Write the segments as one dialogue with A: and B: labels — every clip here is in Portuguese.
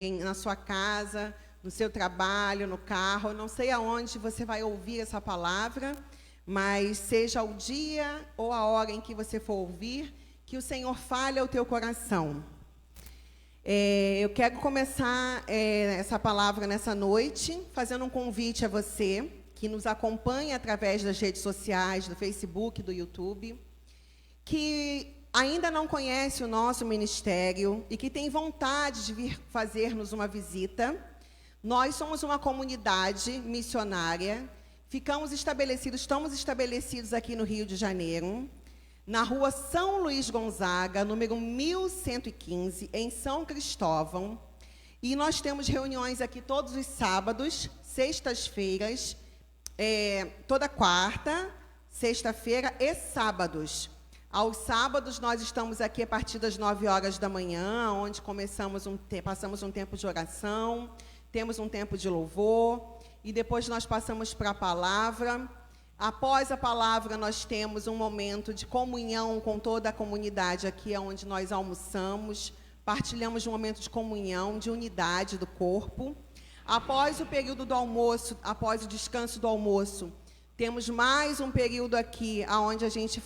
A: na sua casa, no seu trabalho, no carro, não sei aonde você vai ouvir essa palavra, mas seja o dia ou a hora em que você for ouvir, que o Senhor fale ao teu coração. Eu quero começar essa palavra nessa noite, fazendo um convite a você, que nos acompanha através das redes sociais, do Facebook, do YouTube, que ainda não conhece o nosso ministério e que tem vontade de vir fazer-nos uma visita. Nós somos uma comunidade missionária, estamos estabelecidos aqui no Rio de Janeiro, na rua São Luís Gonzaga, número 1115, em São Cristóvão. E nós temos reuniões aqui todos os sábados, sextas-feiras, toda quarta, sexta-feira e sábados. Aos sábados, nós estamos aqui a partir das 9 horas da manhã, onde passamos um tempo de oração, temos um tempo de louvor, e depois nós passamos para a palavra. Após a palavra, nós temos um momento de comunhão com toda a comunidade aqui, onde nós almoçamos, partilhamos um momento de comunhão, de unidade do corpo. Após o período do almoço, após o descanso do almoço, temos mais um período aqui, onde a gente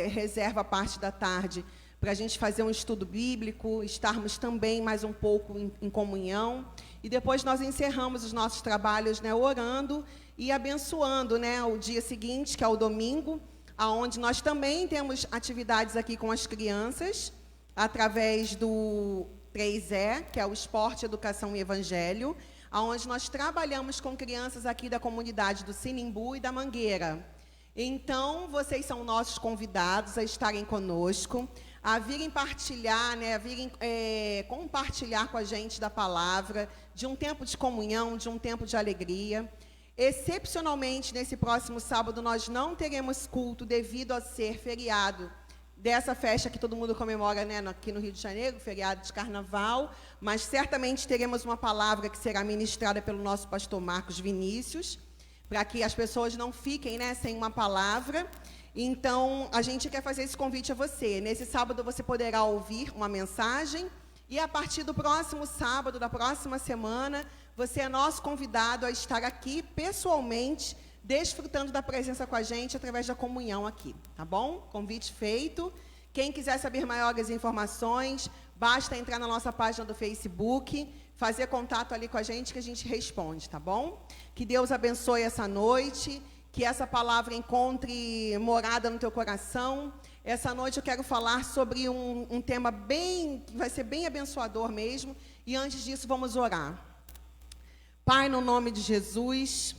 A: reserva a parte da tarde para a gente fazer um estudo bíblico, estarmos também mais um pouco em comunhão. E depois nós encerramos os nossos trabalhos, orando e abençoando, o dia seguinte, que é o domingo, onde nós também temos atividades aqui com as crianças, através do 3E, que é o Esporte, Educação e Evangelho, onde nós trabalhamos com crianças aqui da comunidade do Sinimbu e da Mangueira. Então, vocês são nossos convidados a estarem conosco, a virem partilhar, compartilhar com a gente da palavra, de um tempo de comunhão, de um tempo de alegria. Excepcionalmente, nesse próximo sábado, nós não teremos culto devido a ser feriado dessa festa que todo mundo comemora, aqui no Rio de Janeiro, feriado de carnaval, mas certamente teremos uma palavra que será ministrada pelo nosso pastor Marcos Vinícius, para que as pessoas não fiquem sem uma palavra. Então, a gente quer fazer esse convite a você. Nesse sábado você poderá ouvir uma mensagem, e a partir do próximo sábado, da próxima semana, você é nosso convidado a estar aqui pessoalmente, desfrutando da presença com a gente através da comunhão aqui, tá bom? Convite feito. Quem quiser saber maiores informações, basta entrar na nossa página do Facebook, fazer contato ali com a gente que a gente responde, tá bom? Que Deus abençoe essa noite, que essa palavra encontre morada no teu coração. Essa noite eu quero falar sobre um tema que vai ser bem abençoador mesmo, e antes disso vamos orar. Pai, no nome de Jesus,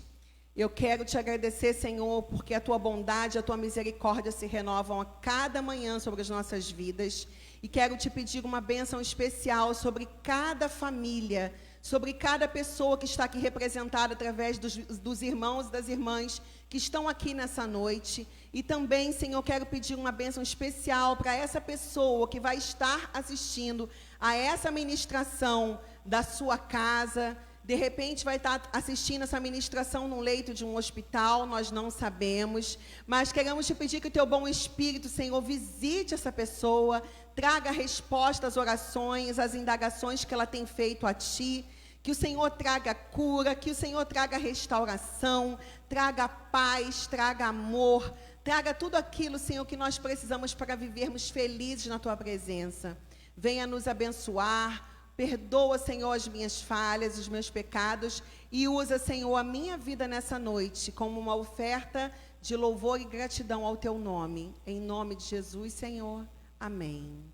A: eu quero te agradecer, Senhor, porque a tua bondade, a tua misericórdia se renovam a cada manhã sobre as nossas vidas. E quero te pedir uma bênção especial sobre cada família, sobre cada pessoa que está aqui representada através dos irmãos e das irmãs que estão aqui nessa noite. E também, Senhor, quero pedir uma bênção especial para essa pessoa que vai estar assistindo a essa ministração da sua casa. De repente vai estar assistindo essa ministração num leito de um hospital, nós não sabemos, mas queremos te pedir que o teu bom Espírito, Senhor, visite essa pessoa, traga resposta às orações, às indagações que ela tem feito a ti, que o Senhor traga cura, que o Senhor traga restauração, traga paz, traga amor, traga tudo aquilo, Senhor, que nós precisamos para vivermos felizes na tua presença. Venha nos abençoar. Perdoa, Senhor, as minhas falhas, os meus pecados, e usa, Senhor, a minha vida nessa noite como uma oferta de louvor e gratidão ao teu nome. Em nome de Jesus, Senhor. Amém.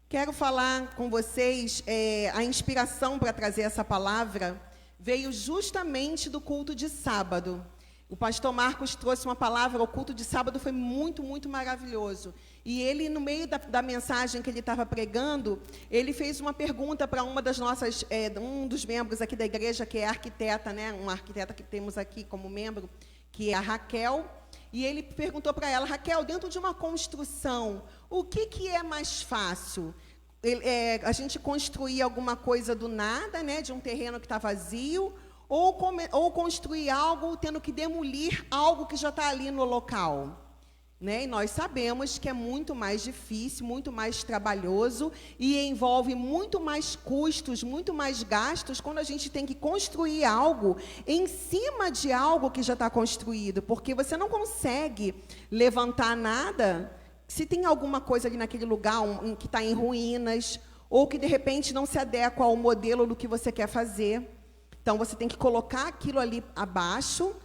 A: Quero falar com vocês, a inspiração para trazer essa palavra veio justamente do culto de sábado. O pastor Marcos trouxe uma palavra, o culto de sábado foi muito, muito maravilhoso. E ele, no meio da mensagem que ele estava pregando, ele fez uma pergunta para uma das nossas, um dos membros aqui da igreja, que é arquiteta, uma arquiteta que temos aqui como membro, que é a Raquel. E ele perguntou para ela: Raquel, dentro de uma construção, o que é mais fácil? A gente construir alguma coisa do nada, de um terreno que está vazio, ou construir algo tendo que demolir algo que já está ali no local? né? E nós sabemos que é muito mais difícil, muito mais trabalhoso e envolve muito mais custos, muito mais gastos quando a gente tem que construir algo em cima de algo que já está construído, porque você não consegue levantar nada se tem alguma coisa ali naquele lugar que está em ruínas ou que de repente não se adequa ao modelo do que você quer fazer. Então você tem que colocar aquilo ali abaixo,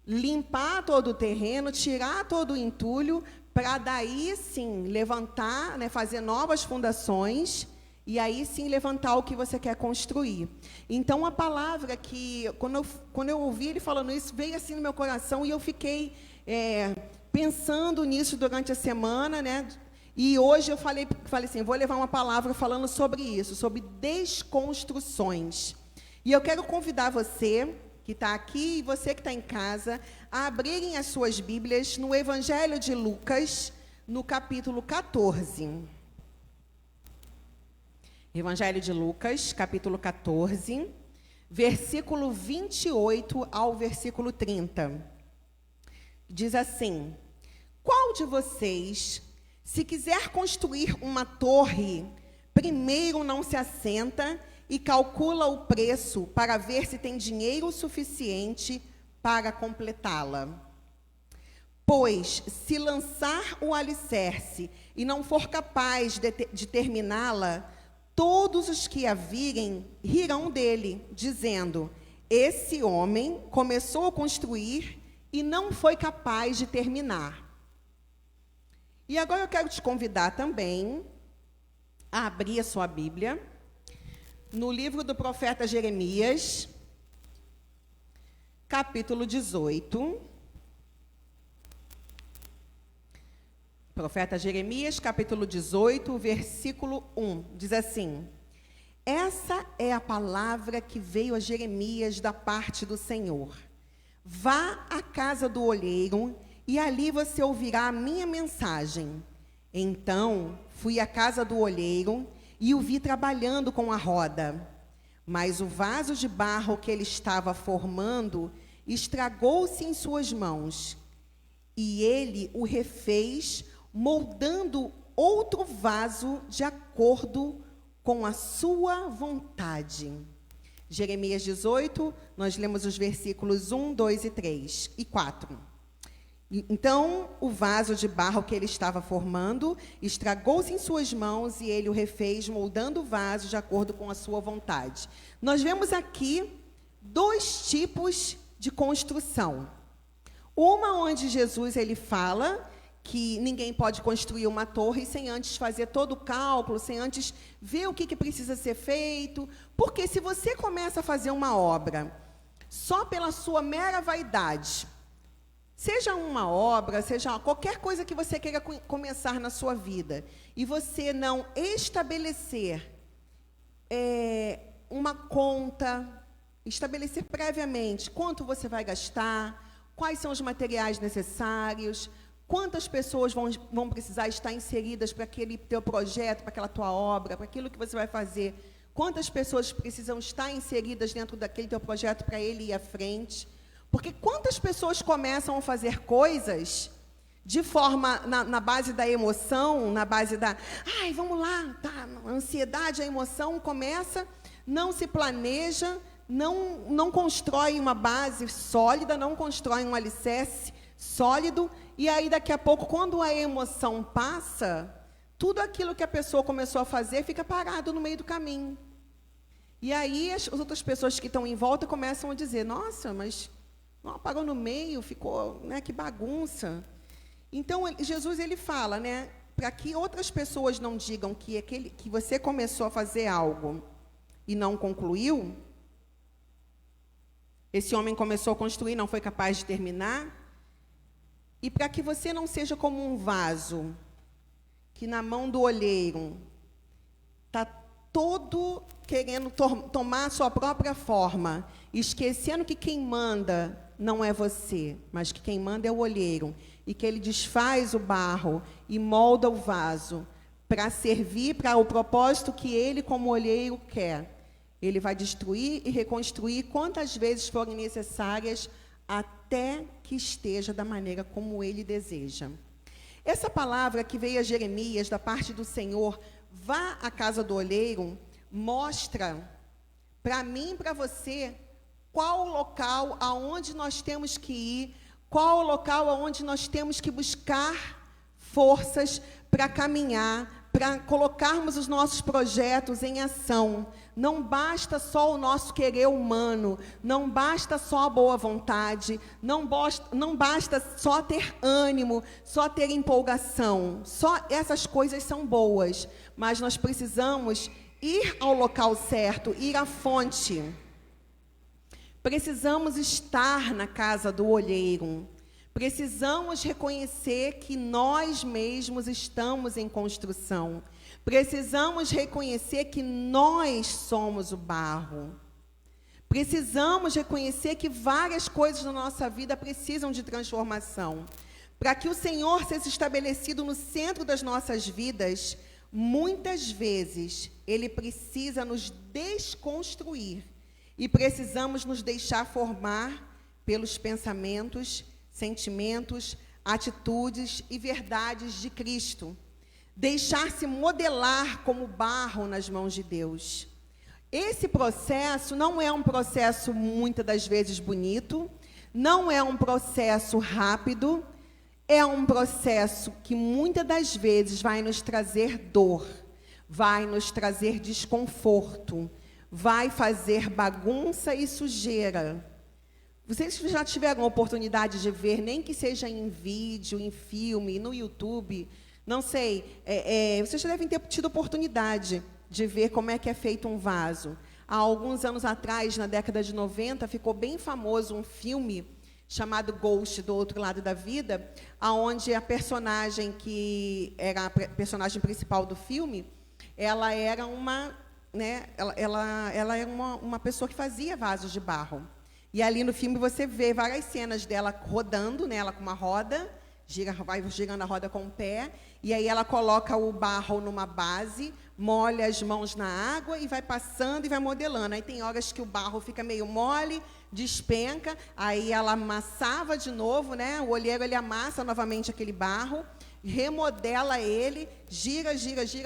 A: limpar todo o terreno, tirar todo o entulho, para daí sim levantar, né, fazer novas fundações, e aí sim levantar o que você quer construir. Então a palavra que, quando eu ouvi ele falando isso, veio assim no meu coração, e eu fiquei pensando nisso durante a semana, né? E hoje eu falei assim, vou levar uma palavra falando sobre isso, sobre desconstruções. E eu quero convidar você que está aqui e você que está em casa, a abrirem as suas Bíblias no Evangelho de Lucas, no capítulo 14. Evangelho de Lucas, capítulo 14, versículo 28 ao versículo 30. Diz assim: qual de vocês, se quiser construir uma torre, primeiro não se assenta e calcula o preço para ver se tem dinheiro suficiente para completá-la? Pois, se lançar o alicerce e não for capaz de terminá-la, todos os que a virem rirão dele, dizendo: esse homem começou a construir e não foi capaz de terminar. E agora eu quero te convidar também a abrir a sua Bíblia no livro do profeta Jeremias, capítulo 18. Profeta Jeremias, capítulo 18, versículo 1, diz assim: essa é a palavra que veio a Jeremias da parte do Senhor. Vá à casa do olheiro e ali você ouvirá a minha mensagem. Então fui à casa do olheiro e o vi trabalhando com a roda. Mas o vaso de barro que ele estava formando estragou-se em suas mãos. E ele o refez, moldando outro vaso de acordo com a sua vontade. Jeremias 18, nós lemos os versículos 1, 2 e 3 e 4. Então, o vaso de barro que ele estava formando estragou-se em suas mãos e ele o refez, moldando o vaso de acordo com a sua vontade. Nós vemos aqui dois tipos de construção. Uma onde Jesus ele fala que ninguém pode construir uma torre sem antes fazer todo o cálculo, sem antes ver o que precisa ser feito. Porque se você começa a fazer uma obra só pela sua mera vaidade, seja uma obra, seja qualquer coisa que você queira começar na sua vida, e você não estabelecer uma conta, estabelecer previamente quanto você vai gastar, quais são os materiais necessários, quantas pessoas vão precisar estar inseridas para aquele teu projeto, para aquela tua obra, para aquilo que você vai fazer, quantas pessoas precisam estar inseridas dentro daquele teu projeto para ele ir à frente. Porque quantas pessoas começam a fazer coisas de forma, na base da emoção, na base da, ai, vamos lá, tá, a ansiedade, a emoção começa, não se planeja, não constrói uma base sólida, não constrói um alicerce sólido, e aí daqui a pouco, quando a emoção passa, tudo aquilo que a pessoa começou a fazer fica parado no meio do caminho. E aí as outras pessoas que estão em volta começam a dizer: nossa, mas não, parou no meio, ficou, né, que bagunça. Então, Jesus ele fala, né, para que outras pessoas não digam que você começou a fazer algo e não concluiu, esse homem começou a construir, não foi capaz de terminar, e para que você não seja como um vaso que na mão do olheiro está todo querendo tomar a sua própria forma, esquecendo que quem manda não é você, mas que quem manda é o olheiro, e que ele desfaz o barro e molda o vaso para servir para o propósito que ele, como olheiro, quer. Ele vai destruir e reconstruir quantas vezes forem necessárias até que esteja da maneira como ele deseja. Essa palavra que veio a Jeremias da parte do Senhor, vá à casa do olheiro, mostra para mim e para você qual o local aonde nós temos que ir, qual o local aonde nós temos que buscar forças para caminhar, para colocarmos os nossos projetos em ação. Não basta só o nosso querer humano, não basta só a boa vontade, não basta só ter ânimo, só ter empolgação. Só essas coisas são boas, mas nós precisamos ir ao local certo, ir à fonte. Precisamos estar na casa do olheiro. Precisamos reconhecer que nós mesmos estamos em construção. Precisamos reconhecer que nós somos o barro. Precisamos reconhecer que várias coisas na nossa vida precisam de transformação. Para que o Senhor seja estabelecido no centro das nossas vidas, muitas vezes Ele precisa nos desconstruir e precisamos nos deixar formar pelos pensamentos, sentimentos, atitudes e verdades de Cristo. Deixar-se modelar como barro nas mãos de Deus. Esse processo não é um processo muitas das vezes bonito, não é um processo rápido, é um processo que muitas das vezes vai nos trazer dor, vai nos trazer desconforto, vai fazer bagunça e sujeira. Vocês já tiveram a oportunidade de ver, nem que seja em vídeo, em filme, no YouTube, não sei, vocês já devem ter tido oportunidade de ver como é que é feito um vaso. Há alguns anos atrás, na década de 90, ficou bem famoso um filme chamado Ghost, do Outro Lado da Vida, onde a personagem que era a personagem principal do filme, ela era uma, né, ela era uma pessoa que fazia vasos de barro. E ali no filme você vê várias cenas dela rodando, né, ela com uma roda, vai girando a roda com o pé, e aí ela coloca o barro numa base, molha as mãos na água e vai passando e vai modelando. Aí tem horas que o barro fica meio mole, despenca, aí ela amassava de novo, né? O olheiro, ele amassa novamente aquele barro, remodela ele, gira,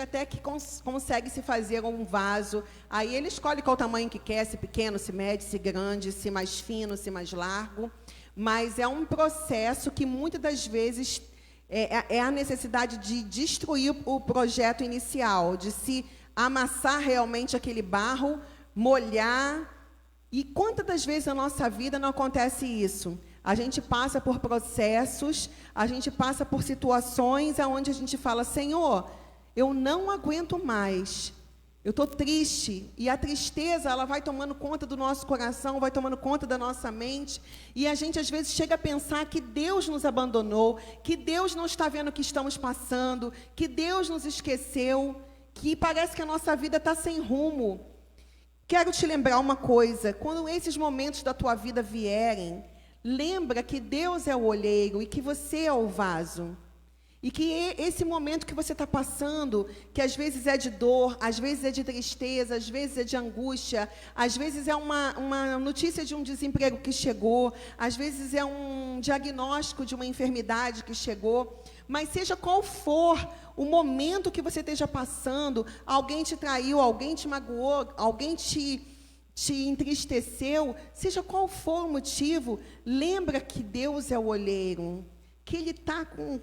A: até que consegue se fazer um vaso. Aí ele escolhe qual tamanho que quer, se pequeno, se médio, se grande, se mais fino, se mais largo. Mas é um processo que muitas das vezes é a necessidade de destruir o projeto inicial, de se amassar realmente aquele barro, molhar. E quantas das vezes na nossa vida não acontece isso? A gente passa por processos, a gente passa por situações onde a gente fala, Senhor, eu não aguento mais, eu estou triste. E a tristeza, ela vai tomando conta do nosso coração, vai tomando conta da nossa mente. E a gente, às vezes, chega a pensar que Deus nos abandonou, que Deus não está vendo o que estamos passando, que Deus nos esqueceu, que parece que a nossa vida está sem rumo. Quero te lembrar uma coisa, quando esses momentos da tua vida vierem, lembra que Deus é o olheiro e que você é o vaso. E que esse momento que você está passando, que às vezes é de dor, às vezes é de tristeza, às vezes é de angústia, às vezes é uma notícia de um desemprego que chegou, às vezes é um diagnóstico de uma enfermidade que chegou, mas seja qual for o momento que você esteja passando, alguém te traiu, alguém te magoou, alguém te entristeceu, seja qual for o motivo, lembra que Deus é o olheiro, que Ele está com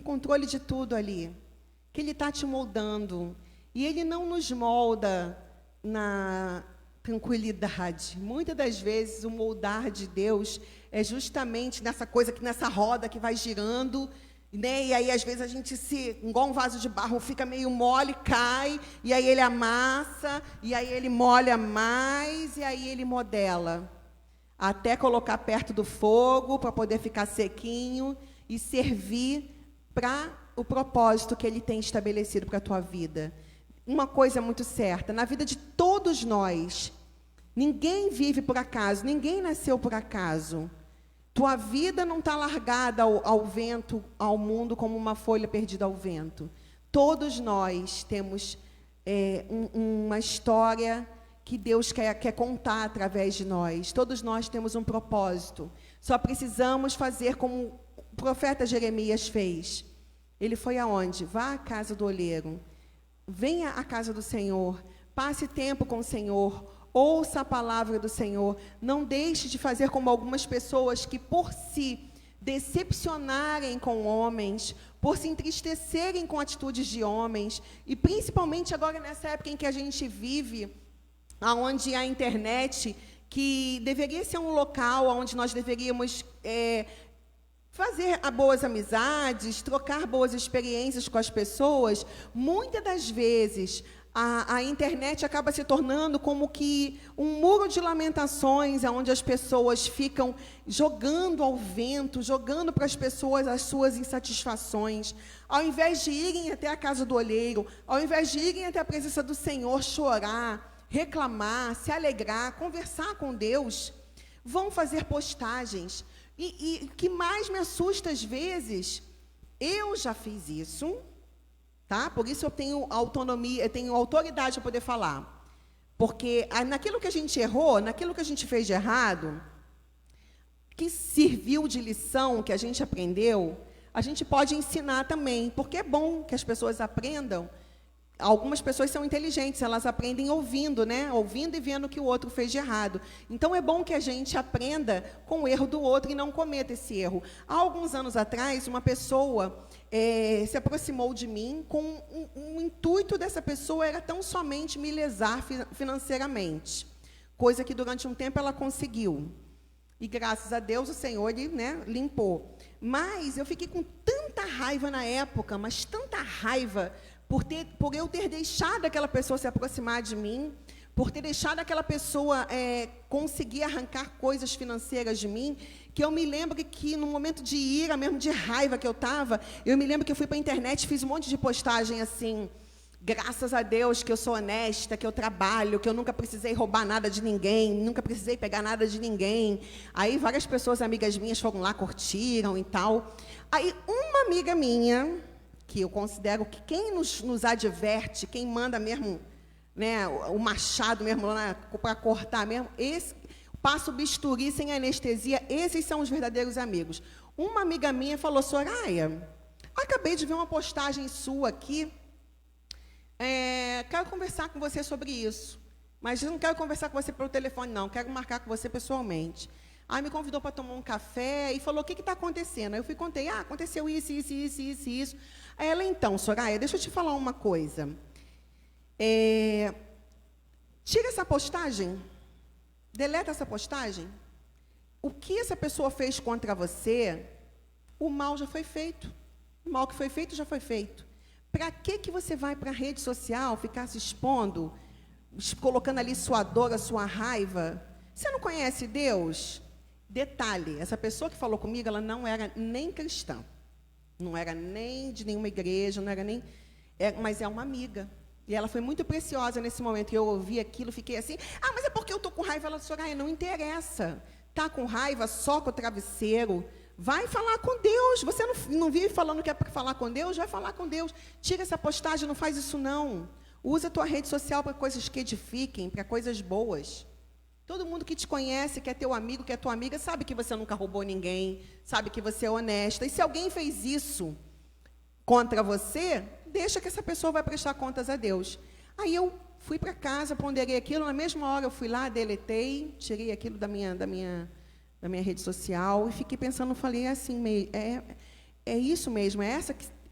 A: controle de tudo ali, que Ele está te moldando, e Ele não nos molda na tranquilidade. Muitas das vezes o moldar de Deus é justamente nessa coisa, nessa roda que vai girando, né? E aí às vezes a gente igual um vaso de barro, fica meio mole, cai, e aí Ele amassa, e aí Ele molha mais, e aí Ele modela, até colocar perto do fogo, para poder ficar sequinho, e servir para o propósito que Ele tem estabelecido para a tua vida. Uma coisa muito certa, na vida de todos nós, ninguém vive por acaso, ninguém nasceu por acaso. Tua vida não está largada ao vento, ao mundo, como uma folha perdida ao vento. Todos nós temos uma história que Deus quer contar através de nós. Todos nós temos um propósito. Só precisamos fazer como o profeta Jeremias fez. Ele foi aonde? Vá à casa do olheiro. Venha à casa do Senhor. Passe tempo com o Senhor. Ouça a palavra do Senhor. Não deixe de fazer como algumas pessoas que, por se decepcionarem com homens, por se entristecerem com atitudes de homens, e principalmente agora nessa época em que a gente vive, onde a internet, que deveria ser um local onde nós deveríamos fazer boas amizades, trocar boas experiências com as pessoas, muitas das vezes a internet acaba se tornando como que um muro de lamentações, onde as pessoas ficam jogando ao vento, jogando para as pessoas as suas insatisfações, ao invés de irem até a casa do olheiro, ao invés de irem até a presença do Senhor, chorar, reclamar, se alegrar, conversar com Deus, vão fazer postagens. E o que mais me assusta às vezes, eu já fiz isso, tá? Por isso eu tenho autonomia, eu tenho autoridade para poder falar. Porque naquilo que a gente errou, naquilo que a gente fez de errado, que serviu de lição, que a gente aprendeu, a gente pode ensinar também, porque é bom que as pessoas aprendam. Algumas pessoas são inteligentes, elas aprendem ouvindo, né? Ouvindo e vendo o que o outro fez de errado. Então, é bom que a gente aprenda com o erro do outro e não cometa esse erro. Há alguns anos atrás, uma pessoa se aproximou de mim com um intuito dessa pessoa era tão somente me lesar financeiramente, coisa que durante um tempo ela conseguiu. E, graças a Deus, o Senhor limpou. Mas eu fiquei com tanta raiva na época, mas tanta raiva, por eu ter deixado aquela pessoa se aproximar de mim, por ter deixado aquela pessoa conseguir arrancar coisas financeiras de mim, que eu me lembro que no momento de ira, mesmo de raiva que eu estava, eu me lembro que eu fui para a internet, fiz um monte de postagem assim, graças a Deus que eu sou honesta, que eu trabalho, que eu nunca precisei roubar nada de ninguém, nunca precisei pegar nada de ninguém. Aí várias pessoas, amigas minhas, foram lá, curtiram e tal. Aí uma amiga minha, que eu considero que quem nos adverte, quem manda mesmo, né, o machado mesmo para cortar mesmo, passa o bisturi sem anestesia, esses são os verdadeiros amigos. Uma amiga minha falou: Soraya, acabei de ver uma postagem sua aqui, quero conversar com você sobre isso, mas eu não quero conversar com você pelo telefone, não, quero marcar com você pessoalmente. Aí me convidou para tomar um café e falou: o que está acontecendo? Aí eu contei: aconteceu isso. Aí ela: então, Soraya, deixa eu te falar uma coisa. Tira essa postagem, deleta essa postagem. O que essa pessoa fez contra você, o mal já foi feito. O mal que foi feito, já foi feito. Para que você vai para a rede social ficar se expondo, colocando ali sua dor, a sua raiva? Você não conhece Deus? Detalhe, essa pessoa que falou comigo, ela não era nem cristã. Não era nem de nenhuma igreja, não era nem... mas é uma amiga. E ela foi muito preciosa nesse momento. E eu ouvi aquilo, fiquei assim: mas é porque eu estou com raiva. Ela: Soraya, não interessa. Está com raiva, soca o travesseiro. Vai falar com Deus. Você não vive falando que é para falar com Deus? Vai falar com Deus. Tira essa postagem, não faz isso não. Usa a tua rede social para coisas que edifiquem, para coisas boas. Todo mundo que te conhece, que é teu amigo, que é tua amiga, sabe que você nunca roubou ninguém, sabe que você é honesta. E se alguém fez isso contra você, deixa que essa pessoa vai prestar contas a Deus. Aí eu fui para casa, ponderei aquilo, na mesma hora eu fui lá, deletei, tirei aquilo da minha rede social e fiquei pensando, falei assim, é isso mesmo, é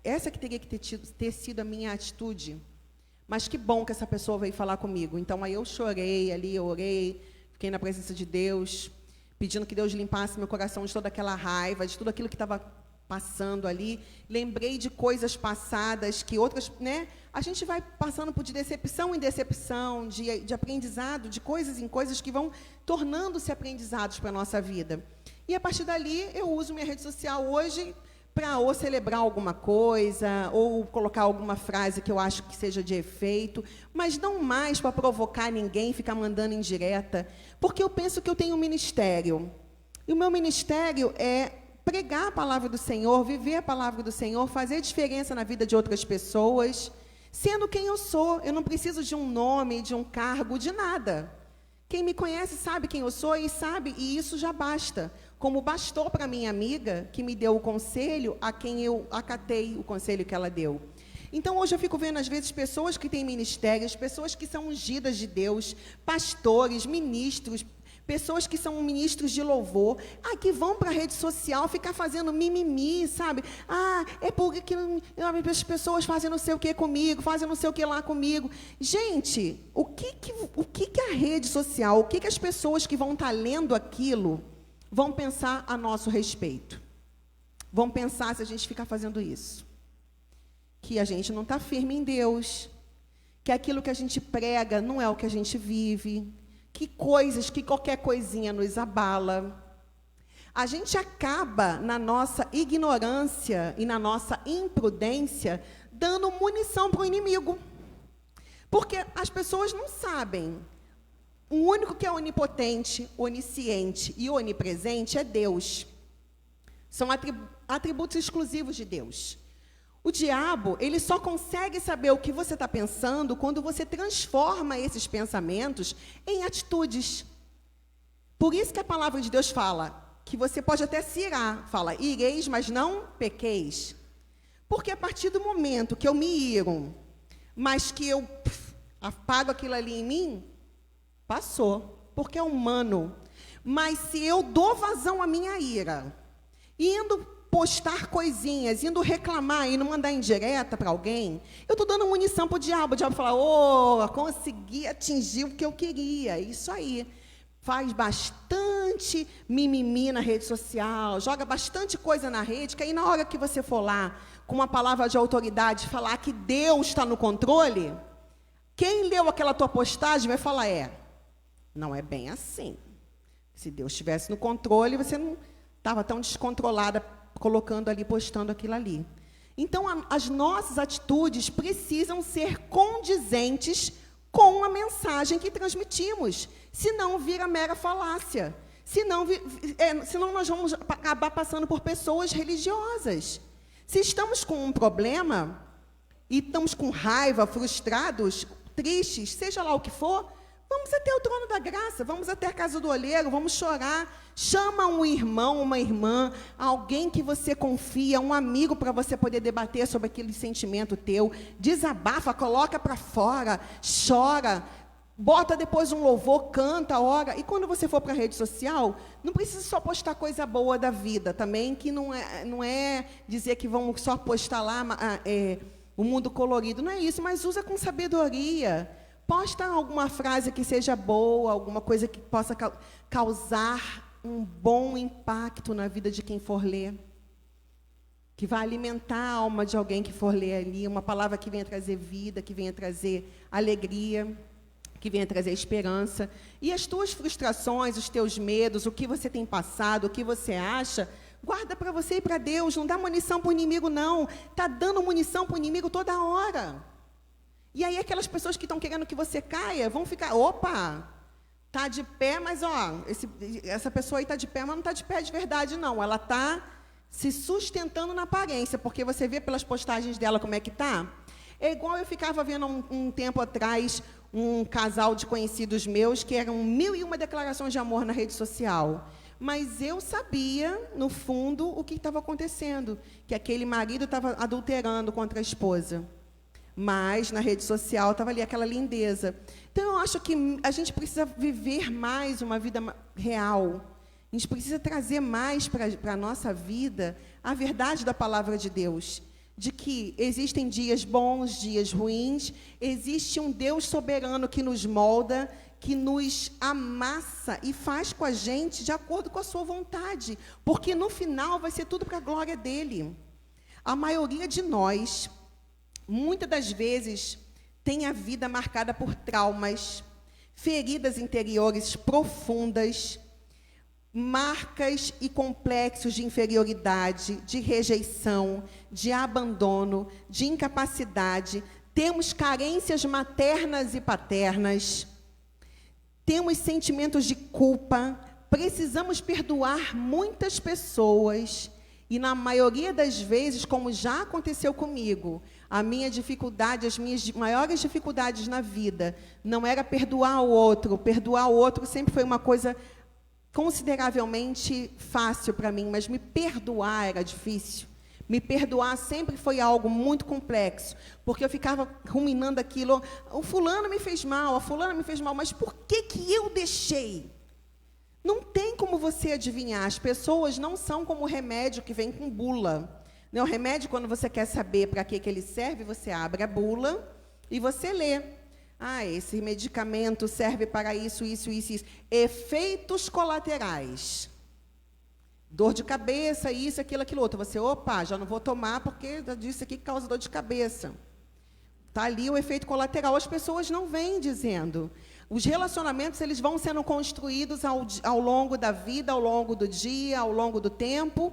A: essa que teria que ter sido a minha atitude. Mas que bom que essa pessoa veio falar comigo. Então aí eu chorei ali, eu orei, fiquei na presença de Deus, pedindo que Deus limpasse meu coração de toda aquela raiva, de tudo aquilo que estava passando ali. Lembrei de coisas passadas que outras, né? A gente vai passando por de decepção em decepção, de aprendizado, de coisas em coisas que vão tornando-se aprendizados para a nossa vida. E a partir dali, eu uso minha rede social hoje para ou celebrar alguma coisa, ou colocar alguma frase que eu acho que seja de efeito, mas não mais para provocar ninguém, ficar mandando indireta, porque eu penso que eu tenho um ministério. E o meu ministério é pregar a palavra do Senhor, viver a palavra do Senhor, fazer diferença na vida de outras pessoas, sendo quem eu sou. Eu não preciso de um nome, de um cargo, de nada. Quem me conhece sabe quem eu sou e isso já basta. Como bastou para minha amiga, que me deu o conselho, a quem eu acatei o conselho que ela deu. Então, hoje eu fico vendo, às vezes, pessoas que têm ministérios, pessoas que são ungidas de Deus, pastores, ministros, pessoas que são ministros de louvor, que vão para a rede social ficar fazendo mimimi, sabe? É porque as pessoas fazem não sei o que comigo, fazem não sei o que lá comigo. Gente, o que a rede social, o que as pessoas que vão estar lendo aquilo vão pensar a nosso respeito? Vão pensar se a gente ficar fazendo isso? Que a gente não está firme em Deus, que aquilo que a gente prega não é o que a gente vive, que qualquer coisinha nos abala. A gente acaba, na nossa ignorância e na nossa imprudência, dando munição para o inimigo. Porque as pessoas não sabem. O único que é onipotente, onisciente e onipresente é Deus. São atributos exclusivos de Deus. O diabo, ele só consegue saber o que você está pensando quando você transforma esses pensamentos em atitudes. Por isso que a palavra de Deus fala que você pode até se irar. Fala, ireis, mas não pequeis. Porque a partir do momento que eu me iro, mas que eu apago aquilo ali em mim, passou. Porque é humano. Mas se eu dou vazão à minha ira, indo postar coisinhas, indo reclamar e não mandar indireta para alguém, eu estou dando munição para o diabo. O diabo fala, consegui atingir o que eu queria. Isso aí. Faz bastante mimimi na rede social, joga bastante coisa na rede, que aí na hora que você for lá, com uma palavra de autoridade, falar que Deus está no controle, quem leu aquela tua postagem vai falar, não é bem assim. Se Deus estivesse no controle, você não estava tão descontrolada, colocando ali, postando aquilo ali. Então, as nossas atitudes precisam ser condizentes com a mensagem que transmitimos. Senão, vira mera falácia. Senão nós vamos acabar passando por pessoas religiosas. Se estamos com um problema, e estamos com raiva, frustrados, tristes, seja lá o que for, vamos até o trono da graça, vamos até a casa do olheiro, vamos chorar. Chama um irmão, uma irmã, alguém que você confia, um amigo para você poder debater sobre aquele sentimento teu. Desabafa, coloca para fora, chora, bota depois um louvor, canta, ora. E quando você for para a rede social, não precisa só postar coisa boa da vida também, que não é dizer que vamos só postar lá o mundo colorido. Não é isso, mas usa com sabedoria. Posta alguma frase que seja boa, alguma coisa que possa causar um bom impacto na vida de quem for ler, que vai alimentar a alma de alguém que for ler ali, uma palavra que venha trazer vida, que venha trazer alegria, que venha trazer esperança. E as tuas frustrações, os teus medos, o que você tem passado, o que você acha, guarda para você e para Deus, não dá munição para o inimigo, não. Está dando munição para o inimigo toda hora. E aí aquelas pessoas que estão querendo que você caia, vão ficar, está de pé, mas essa pessoa aí está de pé, mas não está de pé de verdade, não. Ela está se sustentando na aparência, porque você vê pelas postagens dela como é que está. É igual eu ficava vendo um tempo atrás, um casal de conhecidos meus, que eram 1001 declarações de amor na rede social. Mas eu sabia, no fundo, o que estava acontecendo, que aquele marido estava adulterando contra a esposa. Mas na rede social estava ali aquela lindeza. Então, eu acho que a gente precisa viver mais uma vida real. A gente precisa trazer mais para a nossa vida a verdade da palavra de Deus. De que existem dias bons, dias ruins. Existe um Deus soberano que nos molda, que nos amassa e faz com a gente de acordo com a sua vontade. Porque no final vai ser tudo para a glória dele. A maioria de nós, muitas das vezes, tem a vida marcada por traumas, feridas interiores profundas, marcas e complexos de inferioridade, de rejeição, de abandono, de incapacidade. Temos carências maternas e paternas, temos sentimentos de culpa, precisamos perdoar muitas pessoas E na maioria das vezes, como já aconteceu comigo, a minha dificuldade, as minhas maiores dificuldades na vida, não era perdoar o outro. Perdoar o outro sempre foi uma coisa consideravelmente fácil para mim, mas me perdoar era difícil. Me perdoar sempre foi algo muito complexo, porque eu ficava ruminando aquilo. O fulano me fez mal, a fulana me fez mal, mas por que que eu deixei? Não tem como você adivinhar. As pessoas não são como o remédio que vem com bula. O remédio, quando você quer saber para que ele serve, você abre a bula e você lê. Ah, esse medicamento serve para isso, isso, isso, isso. Efeitos colaterais. Dor de cabeça, isso, aquilo, aquilo outro. Você, opa, já não vou tomar porque já disse aqui que causa dor de cabeça. Está ali o efeito colateral. As pessoas não vêm dizendo. Os relacionamentos, eles vão sendo construídos ao longo da vida, ao longo do dia, ao longo do tempo.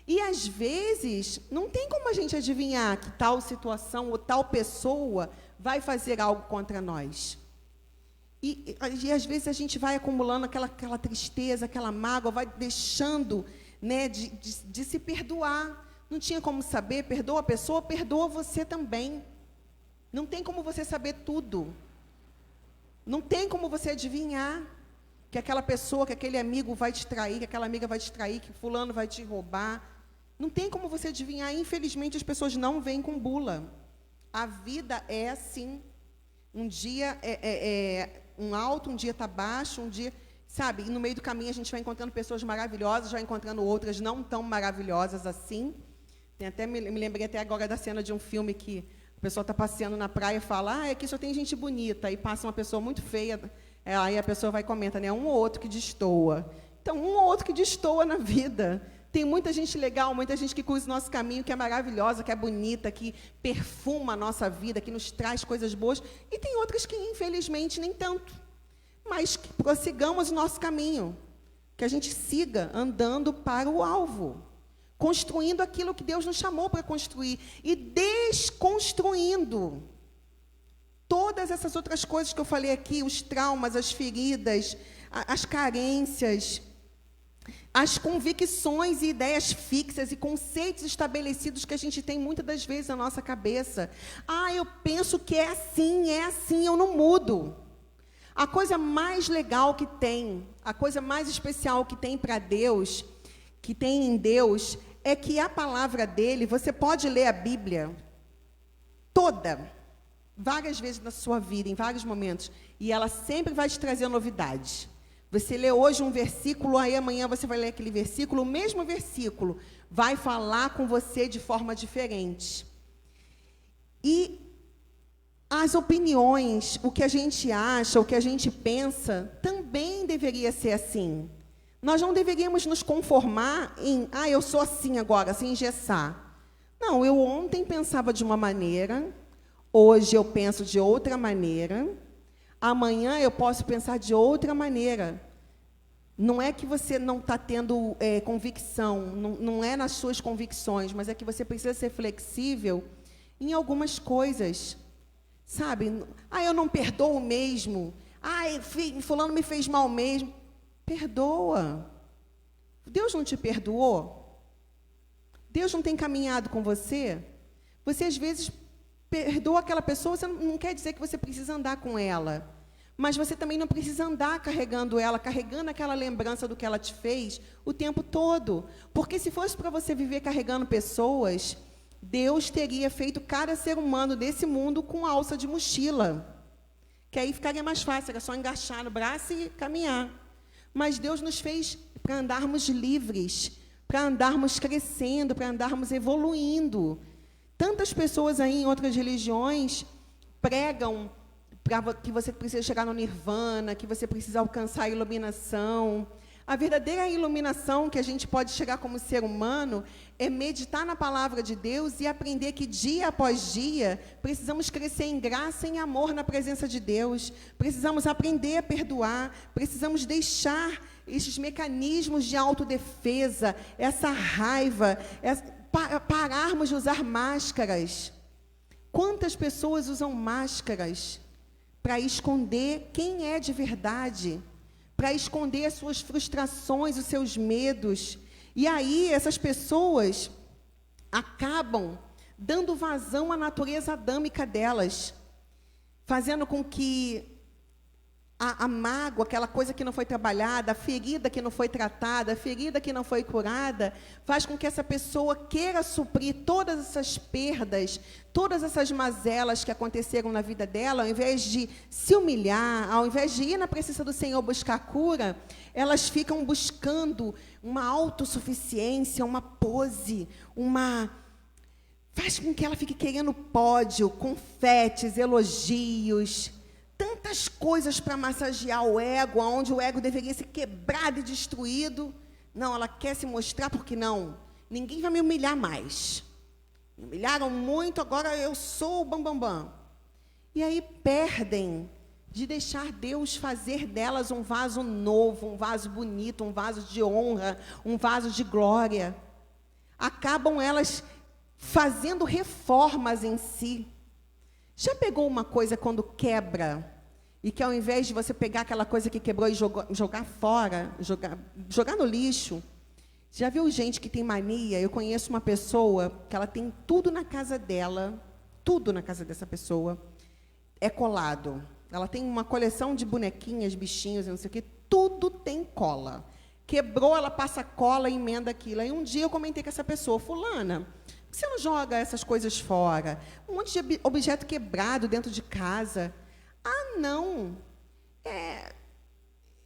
A: E, às vezes, não tem como a gente adivinhar que tal situação ou tal pessoa vai fazer algo contra nós. E às vezes, a gente vai acumulando aquela tristeza, aquela mágoa, vai deixando, né, de se perdoar. Não tinha como saber, perdoa a pessoa, perdoa você também. Não tem como você saber tudo. Não tem como você adivinhar que aquela pessoa, que aquele amigo vai te trair, que aquela amiga vai te trair, que fulano vai te roubar. Não tem como você adivinhar. Infelizmente, as pessoas não vêm com bula. A vida é assim. Um dia um alto, um dia está baixo, um dia... Sabe, e no meio do caminho a gente vai encontrando pessoas maravilhosas, vai encontrando outras não tão maravilhosas assim. Me lembrei até agora da cena de um filme que a pessoa está passeando na praia e fala, aqui só tem gente bonita, aí passa uma pessoa muito feia, aí a pessoa vai e comenta, né, um ou outro que destoa. Então, um ou outro que destoa na vida. Tem muita gente legal, muita gente que cruza o nosso caminho, que é maravilhosa, que é bonita, que perfuma a nossa vida, que nos traz coisas boas, e tem outras que, infelizmente, nem tanto. Mas que prossigamos o nosso caminho, que a gente siga andando para o alvo, construindo aquilo que Deus nos chamou para construir e desconstruindo todas essas outras coisas que eu falei aqui, os traumas, as feridas, as carências, as convicções e ideias fixas e conceitos estabelecidos que a gente tem muitas das vezes na nossa cabeça. Eu penso que é assim, eu não mudo. A coisa mais legal que tem, a coisa mais especial que tem para Deus, que tem em Deus, é que a palavra dele, você pode ler a Bíblia toda, várias vezes na sua vida, em vários momentos, e ela sempre vai te trazer novidades. Você lê hoje um versículo, aí amanhã você vai ler aquele versículo, o mesmo versículo vai falar com você de forma diferente. E as opiniões, o que a gente acha, o que a gente pensa, também deveria ser assim. Nós não deveríamos nos conformar em, eu sou assim agora, sem engessar. Não, eu ontem pensava de uma maneira, hoje eu penso de outra maneira, amanhã eu posso pensar de outra maneira. Não é que você não está tendo convicção, não é nas suas convicções, mas é que você precisa ser flexível em algumas coisas. Sabe? Eu não perdoo mesmo. Fulano me fez mal mesmo. Perdoa. Deus não te perdoou? Deus não tem caminhado com você? Você, às vezes, perdoa aquela pessoa, você não quer dizer que você precisa andar com ela. Mas você também não precisa andar carregando ela, carregando aquela lembrança do que ela te fez o tempo todo. Porque se fosse para você viver carregando pessoas, Deus teria feito cada ser humano desse mundo com alça de mochila. Que aí ficaria mais fácil, era só engaixar no braço e caminhar. Mas Deus nos fez para andarmos livres, para andarmos crescendo, para andarmos evoluindo. Tantas pessoas aí em outras religiões pregam que você precisa chegar no nirvana, que você precisa alcançar a iluminação. A verdadeira iluminação que a gente pode chegar como ser humano é meditar na palavra de Deus e aprender que dia após dia precisamos crescer em graça e em amor na presença de Deus. Precisamos aprender a perdoar, precisamos deixar esses mecanismos de autodefesa, essa raiva, pararmos de usar máscaras. Quantas pessoas usam máscaras para esconder quem é de verdade, para esconder as suas frustrações, os seus medos. E aí essas pessoas acabam dando vazão à natureza adâmica delas, fazendo com que a mágoa, aquela coisa que não foi trabalhada, a ferida que não foi tratada, a ferida que não foi curada, faz com que essa pessoa queira suprir todas essas perdas, todas essas mazelas que aconteceram na vida dela, ao invés de se humilhar, ao invés de ir na presença do Senhor buscar cura, elas ficam buscando uma autossuficiência, uma pose, faz com que ela fique querendo pódio, confetes, elogios, tantas coisas para massagear o ego, onde o ego deveria ser quebrado e destruído. Não, ela quer se mostrar porque não. Ninguém vai me humilhar mais. Me humilharam muito, agora eu sou o bambambam. E aí perdem de deixar Deus fazer delas um vaso novo, um vaso bonito, um vaso de honra, um vaso de glória. Acabam elas fazendo reformas em si. Já pegou uma coisa quando quebra, e que ao invés de você pegar aquela coisa que quebrou e jogar fora, jogar no lixo, já viu gente que tem mania? Eu conheço uma pessoa que ela tem tudo na casa dela, tudo na casa dessa pessoa, é colado. Ela tem uma coleção de bonequinhas, bichinhos, não sei o quê, tudo tem cola. Quebrou, ela passa cola e emenda aquilo. Aí um dia eu comentei com essa pessoa, fulana, por que você não joga essas coisas fora? Um monte de objeto quebrado dentro de casa. Ah, não.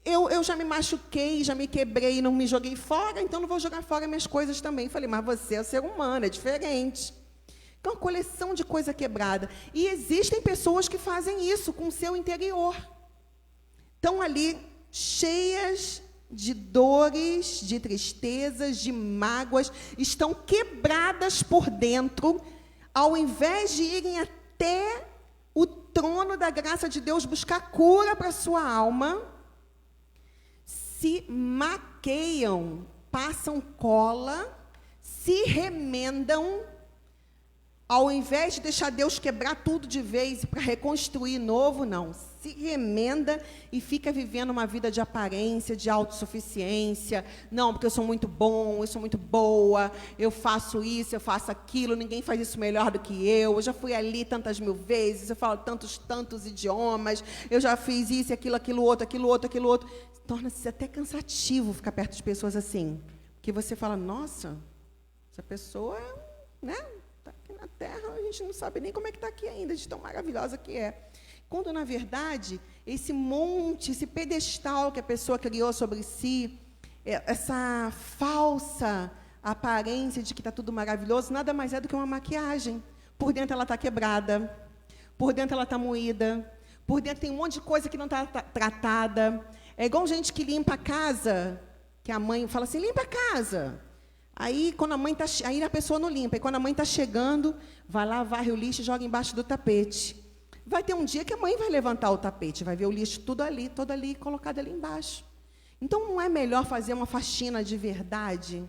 A: Eu já me machuquei, já me quebrei, não me joguei fora, então não vou jogar fora minhas coisas também. Falei, mas você é ser humano, é diferente. Então, uma coleção de coisa quebrada. E existem pessoas que fazem isso com o seu interior. Estão ali cheias de dores, de tristezas, de mágoas, estão quebradas por dentro, ao invés de irem até o trono da graça de Deus buscar cura para a sua alma, se maqueiam, passam cola, se remendam, ao invés de deixar Deus quebrar tudo de vez para reconstruir novo, não. Se remenda e fica vivendo uma vida de aparência, de autossuficiência. Não, porque eu sou muito bom, eu sou muito boa, eu faço isso, eu faço aquilo, ninguém faz isso melhor do que eu já fui ali tantas mil vezes, eu falo tantos idiomas, eu já fiz isso, aquilo outro. Torna-se até cansativo ficar perto de pessoas assim. Porque você fala, nossa, essa pessoa, né? Na Terra, a gente não sabe nem como é que está aqui ainda, de tão maravilhosa que é. Quando, na verdade, esse monte, esse pedestal que a pessoa criou sobre si, essa falsa aparência de que está tudo maravilhoso, nada mais é do que uma maquiagem. Por dentro ela está quebrada, por dentro ela está moída, por dentro tem um monte de coisa que não está tratada. É igual gente que limpa a casa, que a mãe fala assim, limpa a casa. Aí, quando a mãe aí a pessoa não limpa. E quando a mãe está chegando, vai lá, varre o lixo e joga embaixo do tapete. Vai ter um dia que a mãe vai levantar o tapete, vai ver o lixo todo ali, colocado ali embaixo. Então, não é melhor fazer uma faxina de verdade?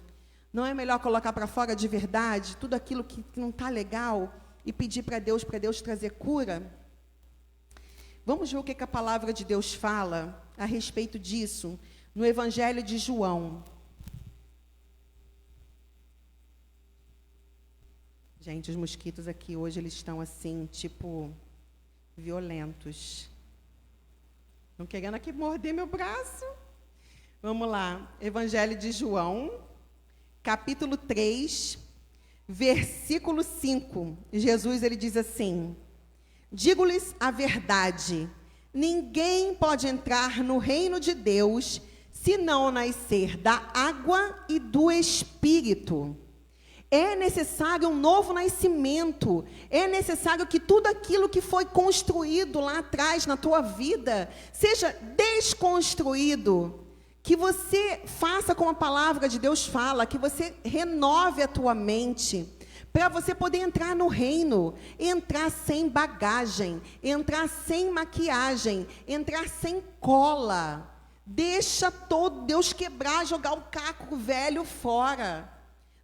A: Não é melhor colocar para fora de verdade tudo aquilo que não está legal e pedir para Deus trazer cura? Vamos ver o que a palavra de Deus fala a respeito disso no Evangelho de João. Gente, os mosquitos aqui hoje, eles estão assim, tipo, violentos. Estão querendo aqui morder meu braço. Vamos lá. Evangelho de João, capítulo 3, versículo 5. Jesus, ele diz assim, digo-lhes a verdade, ninguém pode entrar no reino de Deus se não nascer da água e do Espírito. É necessário um novo nascimento. É necessário que tudo aquilo que foi construído lá atrás na tua vida seja desconstruído. Que você faça como a palavra de Deus fala, que você renove a tua mente, para você poder entrar no reino, entrar sem bagagem, entrar sem maquiagem, entrar sem cola. Deixa todo Deus quebrar, jogar o caco velho fora.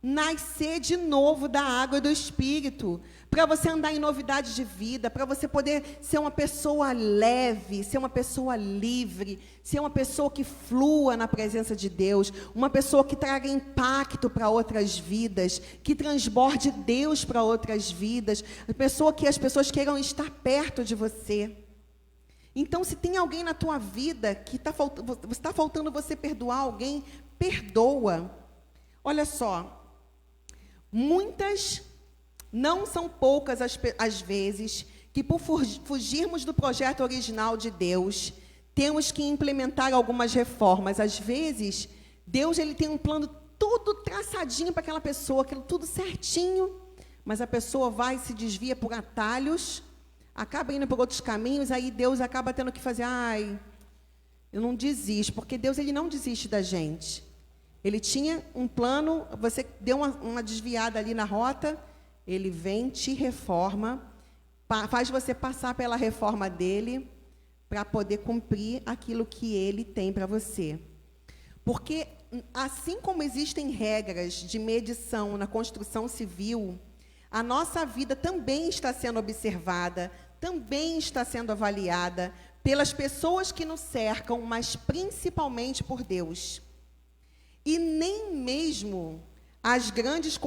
A: Nascer de novo da água e do Espírito, para você andar em novidade de vida, para você poder ser uma pessoa leve, ser uma pessoa livre, ser uma pessoa que flua na presença de Deus, uma pessoa que traga impacto para outras vidas, que transborde Deus para outras vidas, uma pessoa que as pessoas queiram estar perto de você. Então, se tem alguém na tua vida que está faltando você perdoar alguém, perdoa. Olha só, não são poucas as vezes que, por fugirmos do projeto original de Deus, temos que implementar algumas reformas. Às vezes, Deus ele tem um plano tudo traçadinho para aquela pessoa, aquilo tudo certinho, mas a pessoa vai e se desvia por atalhos, acaba indo por outros caminhos, aí Deus acaba tendo que fazer, eu não desisto, porque Deus ele não desiste da gente. Ele tinha um plano, você deu uma desviada ali na rota, ele vem, te reforma, faz você passar pela reforma dele, para poder cumprir aquilo que ele tem para você. Porque, assim como existem regras de medição na construção civil, a nossa vida também está sendo observada, também está sendo avaliada pelas pessoas que nos cercam, mas principalmente por Deus. E nem mesmo as grandes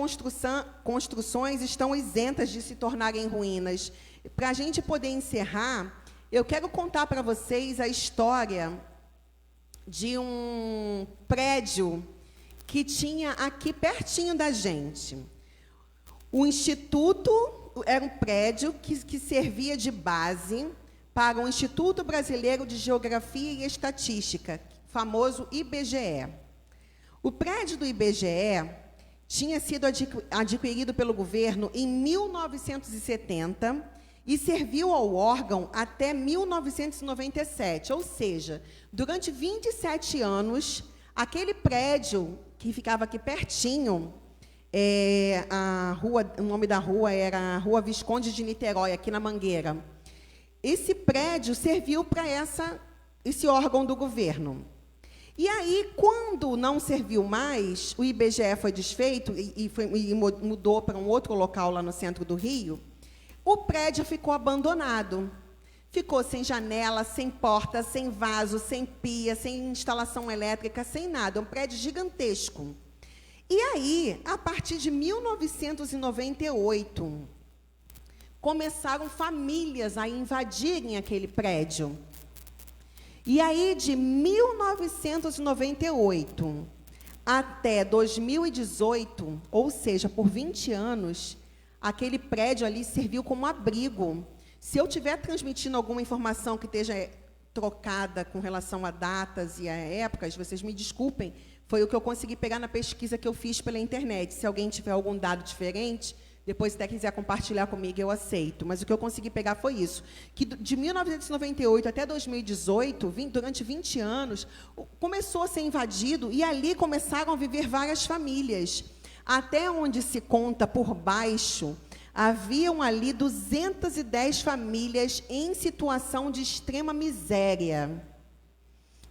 A: construções estão isentas de se tornarem ruínas. Para a gente poder encerrar, eu quero contar para vocês a história de um prédio que tinha aqui pertinho da gente. O Instituto era um prédio que servia de base para o Instituto Brasileiro de Geografia e Estatística, famoso IBGE. O prédio do IBGE tinha sido adquirido pelo governo em 1970 e serviu ao órgão até 1997, ou seja, durante 27 anos, aquele prédio que ficava aqui pertinho, o nome da rua era Rua Visconde de Niterói, aqui na Mangueira. Esse prédio serviu para esse órgão do governo. E aí, quando não serviu mais, o IBGE foi desfeito e mudou para um outro local lá no centro do Rio, o prédio ficou abandonado. Ficou sem janela, sem porta, sem vaso, sem pia, sem instalação elétrica, sem nada. É um prédio gigantesco. E aí, a partir de 1998, começaram famílias a invadirem aquele prédio. E aí, de 1998 até 2018, ou seja, por 20 anos, aquele prédio ali serviu como abrigo. Se eu estiver transmitindo alguma informação que esteja trocada com relação a datas e a épocas, vocês me desculpem, foi o que eu consegui pegar na pesquisa que eu fiz pela internet. Se alguém tiver algum dado diferente, depois, se até quiser compartilhar comigo, eu aceito. Mas o que eu consegui pegar foi isso. Que de 1998 até 2018, durante 20 anos, começou a ser invadido e ali começaram a viver várias famílias. Até onde se conta por baixo, haviam ali 210 famílias em situação de extrema miséria.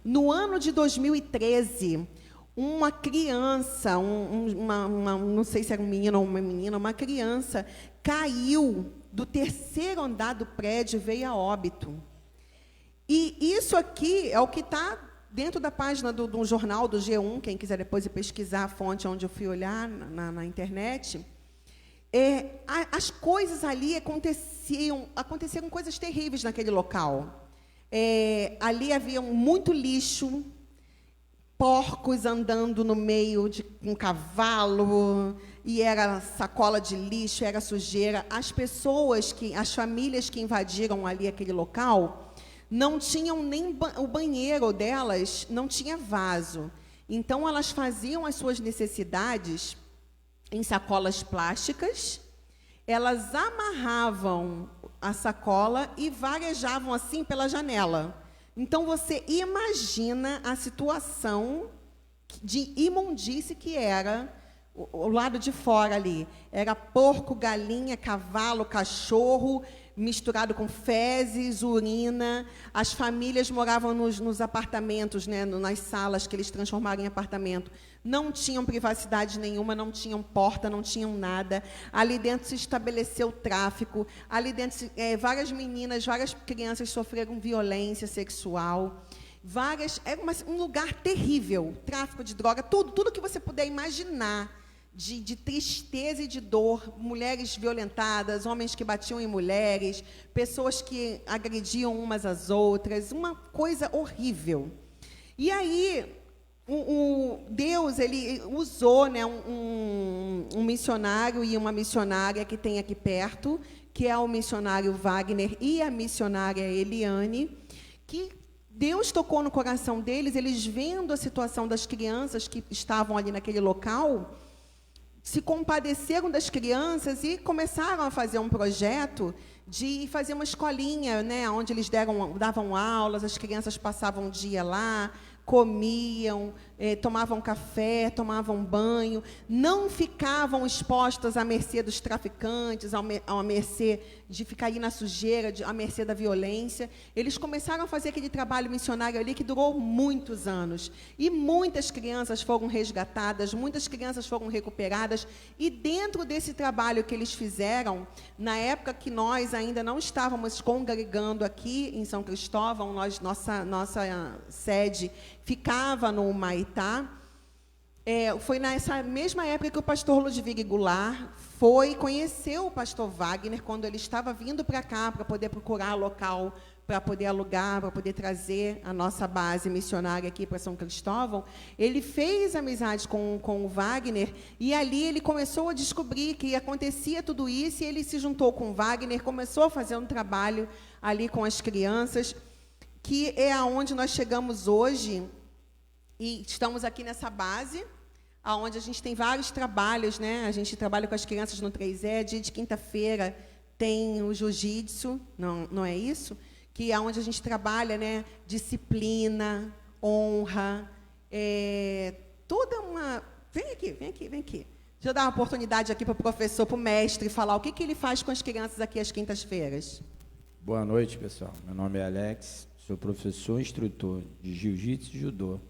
A: No ano de 2013... uma criança, não sei se era um menino ou uma menina, uma criança caiu do terceiro andar do prédio e veio a óbito. E isso aqui é o que está dentro da página do jornal, do G1, quem quiser depois ir pesquisar a fonte onde eu fui olhar na internet. As coisas ali aconteceram coisas terríveis naquele local. Ali havia muito lixo, porcos andando no meio de um cavalo, e era sacola de lixo, era sujeira. As famílias que invadiram ali aquele local, não tinham nem o banheiro delas, não tinha vaso. Então, elas faziam as suas necessidades em sacolas plásticas, elas amarravam a sacola e varejavam assim pela janela. Então, você imagina a situação de imundície que era o lado de fora ali. Era porco, galinha, cavalo, cachorro, misturado com fezes, urina. As famílias moravam nos apartamentos, né, nas salas que eles transformaram em apartamento. Não tinham privacidade nenhuma, não tinham porta, não tinham nada. Ali dentro se estabeleceu o tráfico. Ali dentro, várias meninas, várias crianças sofreram violência sexual. Era um lugar terrível. Tráfico de droga, tudo que você puder imaginar. De tristeza e de dor, mulheres violentadas, homens que batiam em mulheres, pessoas que agrediam umas às outras, uma coisa horrível. E aí, Deus ele usou, né, um missionário e uma missionária que tem aqui perto, que é o missionário Wagner e a missionária Eliane, que Deus tocou no coração deles, eles vendo a situação das crianças que estavam ali naquele local, se compadeceram das crianças e começaram a fazer um projeto de fazer uma escolinha, né, onde eles davam aulas, as crianças passavam um dia lá, comiam, tomavam café, tomavam banho, não ficavam expostas à mercê dos traficantes, à mercê de ficar ali na sujeira, à mercê da violência. Eles começaram a fazer aquele trabalho missionário ali que durou muitos anos. E muitas crianças foram resgatadas, muitas crianças foram recuperadas. E dentro desse trabalho que eles fizeram, na época que nós ainda não estávamos congregando aqui em São Cristóvão, nossa sede ficava no Humaitá. Foi nessa mesma época que o pastor Ludwig Goulart conheceu o pastor Wagner, quando ele estava vindo para cá, para poder procurar local, para poder alugar, para poder trazer a nossa base missionária aqui para São Cristóvão. Ele fez amizade com o Wagner, e ali ele começou a descobrir que acontecia tudo isso, e ele se juntou com o Wagner, começou a fazer um trabalho ali com as crianças, que é aonde nós chegamos hoje, e estamos aqui nessa base, aonde a gente tem vários trabalhos, né? A gente trabalha com as crianças no 3E, dia de quinta-feira tem o jiu-jitsu, não é isso? Que é onde a gente trabalha, né? Disciplina, honra, toda uma... Vem aqui. Deixa eu dar uma oportunidade aqui para o professor, para o mestre, falar o que ele faz com as crianças aqui às quintas-feiras.
B: Boa noite, pessoal. Meu nome é Alex, sou professor e instrutor de jiu-jitsu e judô.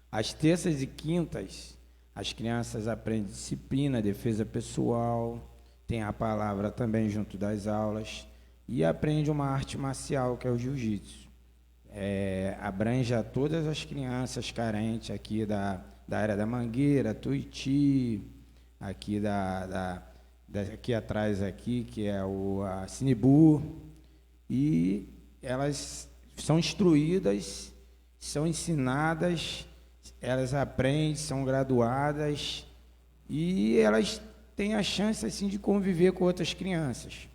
B: Às terças e quintas, as crianças aprendem disciplina, defesa pessoal, tem a palavra também junto das aulas, e aprende uma arte marcial, que é o jiu-jitsu. Abrange a todas as crianças carentes aqui da área da Mangueira, Tuiuti, aqui aqui atrás, aqui, que é a Sinibu, e elas são instruídas, são ensinadas, elas aprendem, são graduadas, e elas têm a chance assim, de conviver com outras crianças.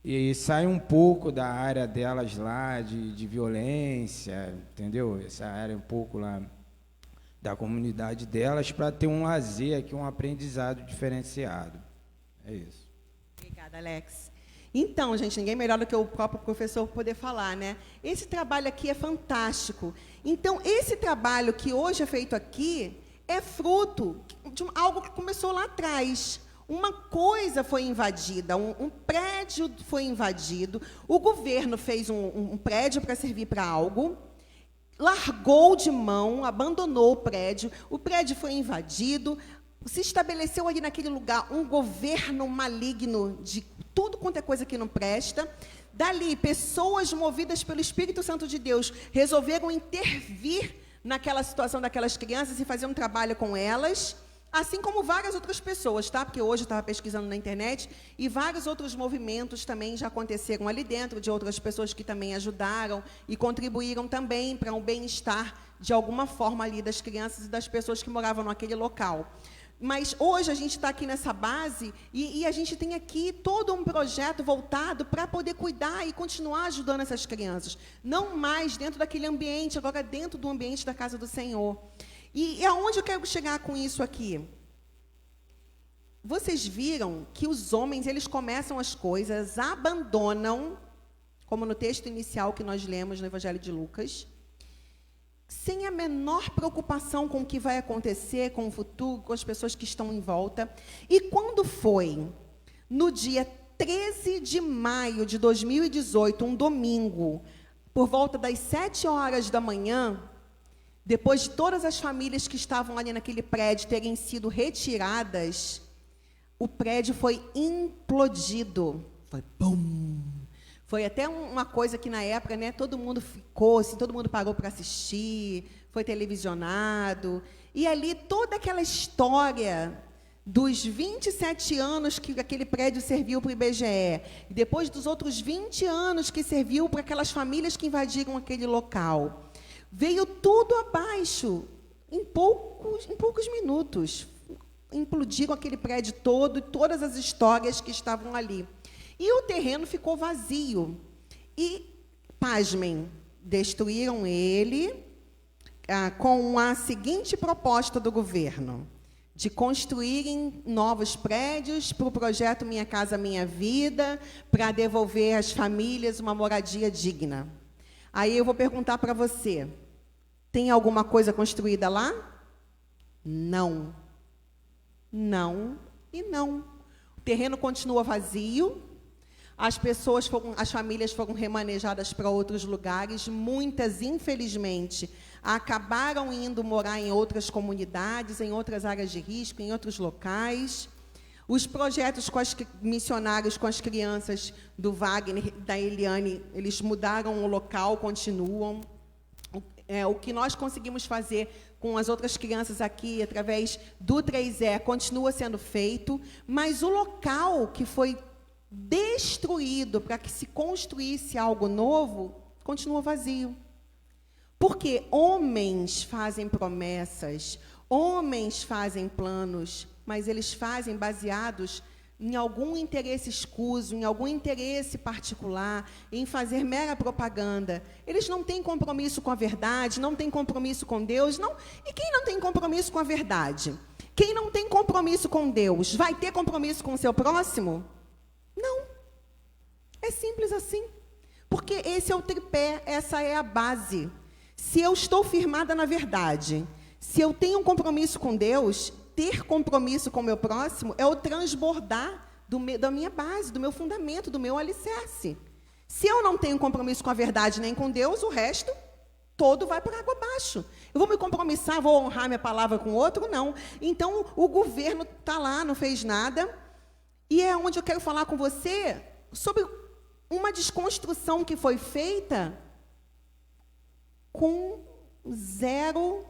B: E sai um pouco da área delas lá, de violência, entendeu? Essa área um pouco lá da comunidade delas, para ter um lazer aqui, um aprendizado diferenciado. É isso.
A: Obrigada, Alex. Então, gente, ninguém melhor do que o próprio professor poder falar, né? Esse trabalho aqui é fantástico. Então, esse trabalho que hoje é feito aqui é fruto de algo que começou lá atrás. Uma coisa foi invadida, um prédio foi invadido, o governo fez um prédio para servir para algo, largou de mão, abandonou o prédio foi invadido, se estabeleceu ali naquele lugar um governo maligno de tudo quanto é coisa que não presta. Dali, pessoas movidas pelo Espírito Santo de Deus resolveram intervir naquela situação daquelas crianças e fazer um trabalho com elas, assim como várias outras pessoas, tá? Porque hoje eu estava pesquisando na internet e vários outros movimentos também já aconteceram ali dentro, de outras pessoas que também ajudaram e contribuíram também para um bem-estar, de alguma forma, ali das crianças e das pessoas que moravam naquele local. Mas hoje a gente está aqui nessa base e a gente tem aqui todo um projeto voltado para poder cuidar e continuar ajudando essas crianças. Não mais dentro daquele ambiente, agora dentro do ambiente da casa do Senhor. E aonde eu quero chegar com isso aqui? Vocês viram que os homens, eles começam as coisas, abandonam, como no texto inicial que nós lemos no Evangelho de Lucas, sem a menor preocupação com o que vai acontecer, com o futuro, com as pessoas que estão em volta. E quando foi no dia 13 de maio de 2018, um domingo, por volta das 7 horas da manhã, depois de todas as famílias que estavam ali naquele prédio terem sido retiradas, o prédio foi implodido. Foi bum! Foi até uma coisa que, na época, né, todo mundo ficou, assim, todo mundo parou para assistir, foi televisionado. E ali, toda aquela história dos 27 anos que aquele prédio serviu para o IBGE, e depois dos outros 20 anos que serviu para aquelas famílias que invadiram aquele local, veio tudo abaixo, em poucos minutos. Implodiram aquele prédio todo e todas as histórias que estavam ali. E o terreno ficou vazio. E, pasmem, destruíram ele com a seguinte proposta do governo: de construírem novos prédios para o projeto Minha Casa Minha Vida, para devolver às famílias uma moradia digna. Aí eu vou perguntar para você, tem alguma coisa construída lá? Não. Não e não. O terreno continua vazio, as famílias foram remanejadas para outros lugares, muitas, infelizmente, acabaram indo morar em outras comunidades, em outras áreas de risco, em outros locais. Os projetos missionários com as crianças do Wagner, da Eliane, eles mudaram o local, continuam. O que nós conseguimos fazer com as outras crianças aqui, através do 3E, continua sendo feito, mas o local que foi destruído para que se construísse algo novo, continua vazio. Porque homens fazem promessas, homens fazem planos, mas eles fazem baseados em algum interesse escuso, em algum interesse particular, em fazer mera propaganda. Eles não têm compromisso com a verdade, não têm compromisso com Deus. Não. E quem não tem compromisso com a verdade? Quem não tem compromisso com Deus, vai ter compromisso com o seu próximo? Não. É simples assim. Porque esse é o tripé, essa é a base. Se eu estou firmada na verdade, se eu tenho um compromisso com Deus, ter compromisso com o meu próximo é o transbordar da minha base, do meu fundamento, do meu alicerce. Se eu não tenho compromisso com a verdade nem com Deus, o resto todo vai por água abaixo. Eu vou me compromissar, vou honrar minha palavra com outro? Não. Então, o governo está lá, não fez nada. E é onde eu quero falar com você sobre uma desconstrução que foi feita com zero.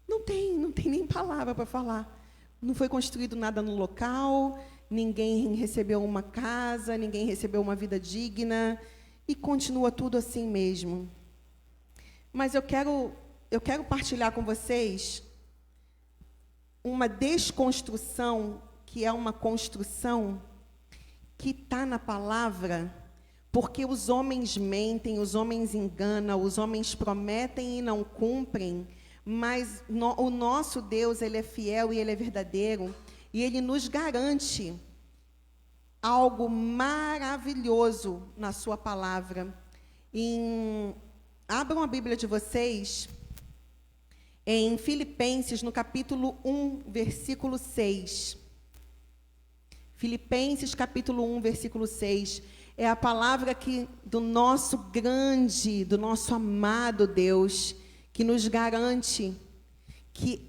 A: Não tem nem palavra para falar. Não foi construído nada no local, ninguém recebeu uma casa, ninguém recebeu uma vida digna, e continua tudo assim mesmo. Mas eu quero partilhar com vocês uma desconstrução, que é uma construção que está na palavra, porque os homens mentem, os homens enganam, os homens prometem e não cumprem, mas o nosso Deus, Ele é fiel e Ele é verdadeiro, e Ele nos garante algo maravilhoso na sua palavra. Abram a Bíblia de vocês em Filipenses, no capítulo 1, versículo 6. Filipenses, capítulo 1, versículo 6. É a palavra do nosso grande, do nosso amado Deus, que nos garante que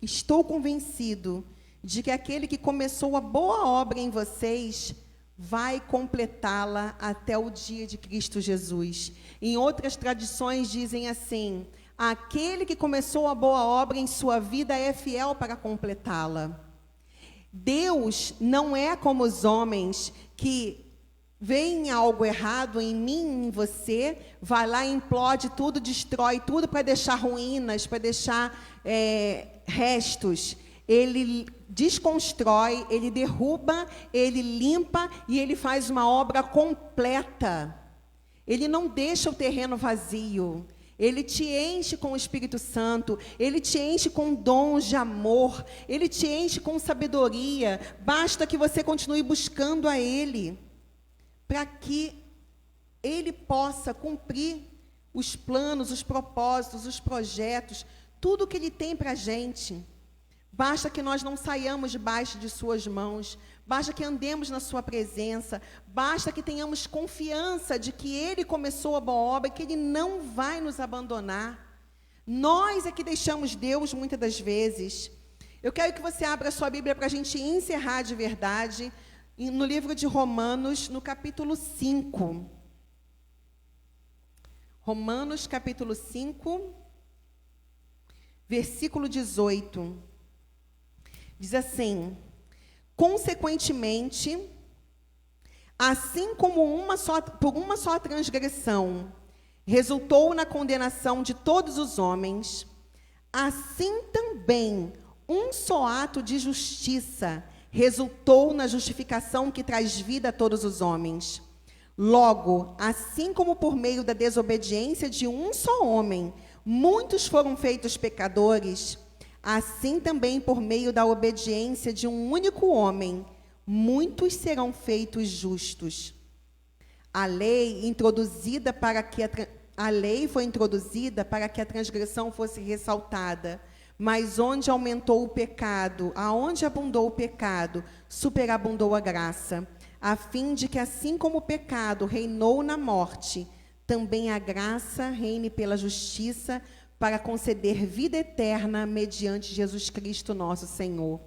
A: estou convencido de que aquele que começou a boa obra em vocês vai completá-la até o dia de Cristo Jesus. Em outras tradições dizem assim: aquele que começou a boa obra em sua vida é fiel para completá-la. Deus não é como os homens que veem algo errado em mim, em você, vai lá, implode tudo, destrói tudo para deixar ruínas, para deixar restos. Ele desconstrói, ele derruba, ele limpa e ele faz uma obra completa. Ele não deixa o terreno vazio. Ele te enche com o Espírito Santo, Ele te enche com dons de amor, Ele te enche com sabedoria. Basta que você continue buscando a Ele, para que Ele possa cumprir os planos, os propósitos, os projetos, tudo que Ele tem para a gente. Basta que nós não saiamos debaixo de suas mãos, basta que andemos na sua presença, basta que tenhamos confiança de que Ele começou a boa obra e que Ele não vai nos abandonar. Nós é que deixamos Deus muitas das vezes. Eu quero que você abra a sua Bíblia para a gente encerrar de verdade, no livro de Romanos, no capítulo 5. Romanos, capítulo 5, versículo 18. Diz assim: consequentemente, assim como por uma só transgressão resultou na condenação de todos os homens, assim também um só ato de justiça resultou na justificação que traz vida a todos os homens. Logo, assim como por meio da desobediência de um só homem, muitos foram feitos pecadores, assim também por meio da obediência de um único homem, muitos serão feitos justos. A lei foi introduzida para que a transgressão fosse ressaltada, mas onde aumentou o pecado, aonde abundou o pecado, superabundou a graça, a fim de que, assim como o pecado reinou na morte, também a graça reine pela justiça, para conceder vida eterna mediante Jesus Cristo nosso Senhor.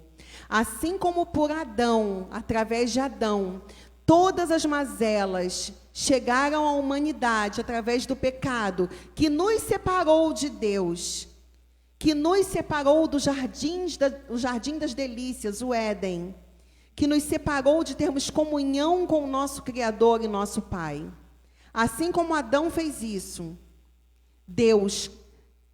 A: Assim como por Adão, através de Adão, todas as mazelas chegaram à humanidade através do pecado, que nos separou de Deus, que nos separou do jardim das delícias, o Éden, que nos separou de termos comunhão com o nosso Criador e nosso Pai. Assim como Adão fez isso, Deus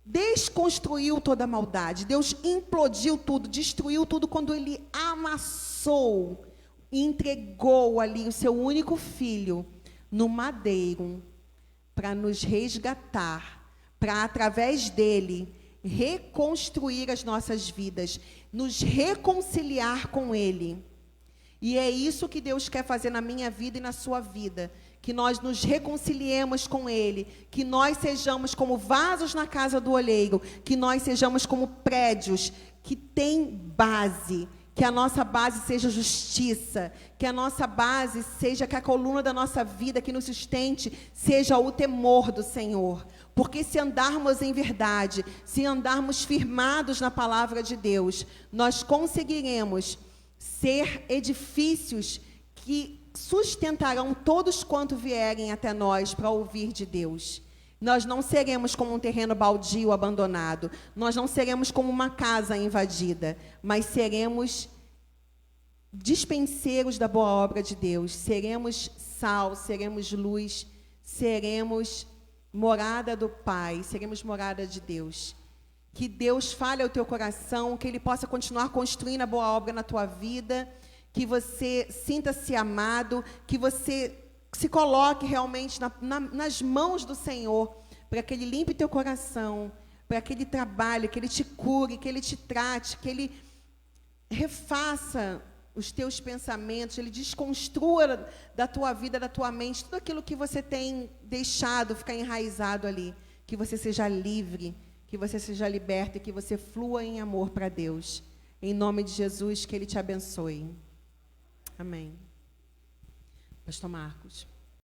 A: desconstruiu toda a maldade, Deus implodiu tudo, destruiu tudo quando Ele amassou e entregou ali o seu único filho no madeiro para nos resgatar, para através dele reconstruir as nossas vidas, nos reconciliar com Ele. E é isso que Deus quer fazer na minha vida e na sua vida, que nós nos reconciliemos com Ele, que nós sejamos como vasos na casa do oleiro, que nós sejamos como prédios que têm base, que a nossa base seja justiça, que a nossa base seja, que a coluna da nossa vida que nos sustente seja o temor do Senhor. Porque se andarmos em verdade, se andarmos firmados na palavra de Deus, nós conseguiremos ser edifícios que sustentarão todos quanto vierem até nós para ouvir de Deus. Nós não seremos como um terreno baldio abandonado, nós não seremos como uma casa invadida, mas seremos dispenseiros da boa obra de Deus, seremos sal, seremos luz, seremos morada do Pai, seremos morada de Deus. Que Deus fale ao teu coração, que Ele possa continuar construindo a boa obra na tua vida, que você sinta-se amado, que você se coloque realmente nas mãos do Senhor, para que Ele limpe teu coração, para que Ele trabalhe, que Ele te cure, que Ele te trate, que Ele refaça os teus pensamentos, Ele desconstrua da tua vida, da tua mente, tudo aquilo que você tem deixado ficar enraizado ali, que você seja livre, que você seja liberto e que você flua em amor para Deus. Em nome de Jesus, que Ele te abençoe. Amém. Pastor Marcos.